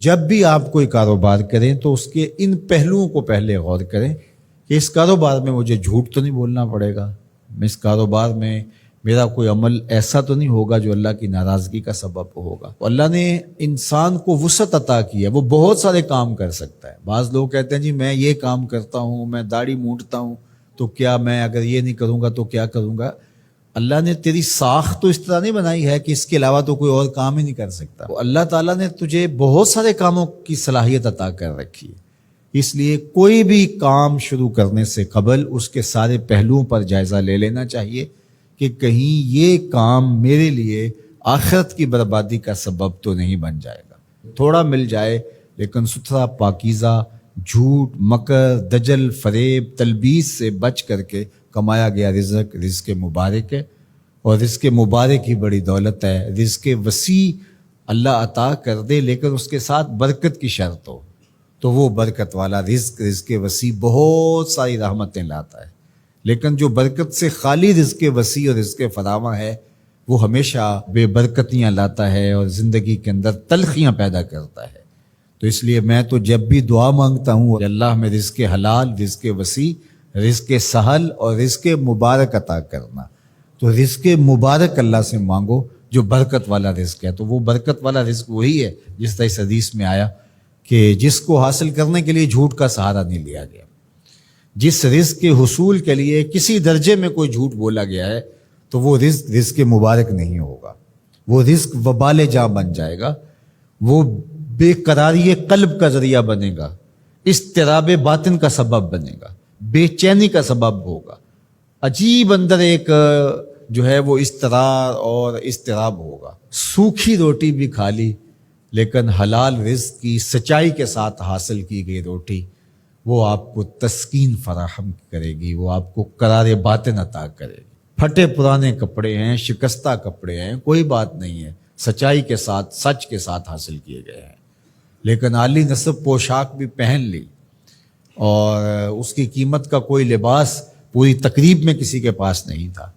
جب بھی آپ کوئی کاروبار کریں تو اس کے ان پہلوؤں کو پہلے غور کریں کہ اس کاروبار میں مجھے جھوٹ تو نہیں بولنا پڑے گا، اس کاروبار میں میرا کوئی عمل ایسا تو نہیں ہوگا جو اللہ کی ناراضگی کا سبب ہوگا۔ اللہ نے انسان کو وسعت عطا کی ہے، وہ بہت سارے کام کر سکتا ہے۔ بعض لوگ کہتے ہیں جی میں یہ کام کرتا ہوں، میں داڑھی مونڈتا ہوں، تو کیا میں اگر یہ نہیں کروں گا تو کیا کروں گا؟ اللہ نے تیری ساخت تو اس طرح نہیں بنائی ہے کہ اس کے علاوہ تو کوئی اور کام ہی نہیں کر سکتا۔ اللہ تعالیٰ نے تجھے بہت سارے کاموں کی صلاحیت عطا کر رکھی ہے، اس لیے کوئی بھی کام شروع کرنے سے قبل اس کے سارے پہلوؤں پر جائزہ لے لینا چاہیے کہ کہیں یہ کام میرے لیے آخرت کی بربادی کا سبب تو نہیں بن جائے گا۔ تھوڑا مل جائے لیکن ستھرا، پاکیزہ، جھوٹ، مکر، دجل، فریب، تلبیس سے بچ کر کے کمایا گیا رزق مبارک ہے، اور رزق مبارک ہی بڑی دولت ہے۔ رزق وسیع اللہ عطا کر دے لیکن اس کے ساتھ برکت کی شرط ہو، تو وہ برکت والا رزق وسیع بہت ساری رحمتیں لاتا ہے، لیکن جو برکت سے خالی رزق وسیع اور رزق فراواں ہے وہ ہمیشہ بے برکتیاں لاتا ہے اور زندگی کے اندر تلخیاں پیدا کرتا ہے۔ تو اس لیے میں تو جب بھی دعا مانگتا ہوں کہ اللہ میں رزق حلال، رزق وسیع، رزق سہل اور رزق مبارک عطا کرنا، تو رزق مبارک اللہ سے مانگو جو برکت والا رزق ہے۔ تو وہ برکت والا رزق وہی ہے جس طرح اس حدیث میں آیا کہ جس کو حاصل کرنے کے لیے جھوٹ کا سہارا نہیں لیا گیا، جس رزق کے حصول کے لیے کسی درجے میں کوئی جھوٹ بولا گیا ہے تو وہ رزق مبارک نہیں ہوگا، وہ رزق وبال جاں بن جائے گا، وہ بے قراری قلب کا ذریعہ بنے گا، اضطراب باطن کا سبب بنے گا، بے چینی کا سبب ہوگا، عجیب اندر ایک جو ہے وہ اضطرار اور اضطراب ہوگا۔ سوکھی روٹی بھی کھا لی لیکن حلال رزق کی سچائی کے ساتھ حاصل کی گئی روٹی وہ آپ کو تسکین فراہم کرے گی، وہ آپ کو قرار باطن عطا کرے گی۔ پھٹے پرانے کپڑے ہیں، شکستہ کپڑے ہیں، کوئی بات نہیں ہے، سچائی کے ساتھ، سچ کے ساتھ حاصل کیے گئے ہیں، لیکن عالی نصب پوشاک بھی پہن لی اور اس کی قیمت کا کوئی لباس پوری تقریب میں کسی کے پاس نہیں تھا،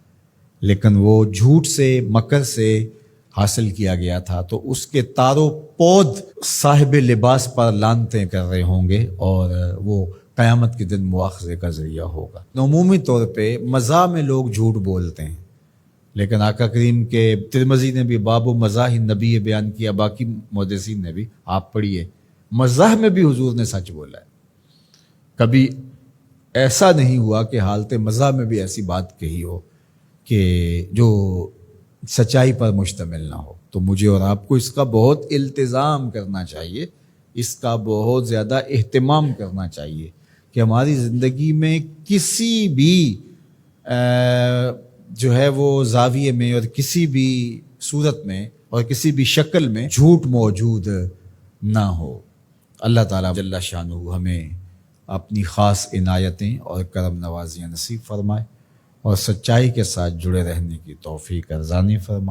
لیکن وہ جھوٹ سے، مکر سے حاصل کیا گیا تھا، تو اس کے تار و پود صاحب لباس پر لعنتیں کر رہے ہوں گے اور وہ قیامت کے دن مواخذے کا ذریعہ ہوگا۔ عمومی طور پہ مزاح میں لوگ جھوٹ بولتے ہیں، لیکن آقا کریم کے ترمذی نے بھی باب و مزاح النبی بیان کیا، باقی محدثین نے بھی، آپ پڑھیے، مزاح میں بھی حضور نے سچ بولا ہے۔ کبھی ایسا نہیں ہوا کہ حالت مزاح میں بھی ایسی بات کہی ہو کہ جو سچائی پر مشتمل نہ ہو۔ تو مجھے اور آپ کو اس کا بہت التزام کرنا چاہیے، اس کا بہت زیادہ اہتمام کرنا چاہیے کہ ہماری زندگی میں کسی بھی جو ہے وہ زاویے میں اور کسی بھی صورت میں اور کسی بھی شکل میں جھوٹ موجود نہ ہو۔ اللہ تعالیٰ جل شانہ ہمیں اپنی خاص عنایتیں اور کرم نوازیاں نصیب فرمائے اور سچائی کے ساتھ جڑے رہنے کی توفیق ارزانی فرمائے۔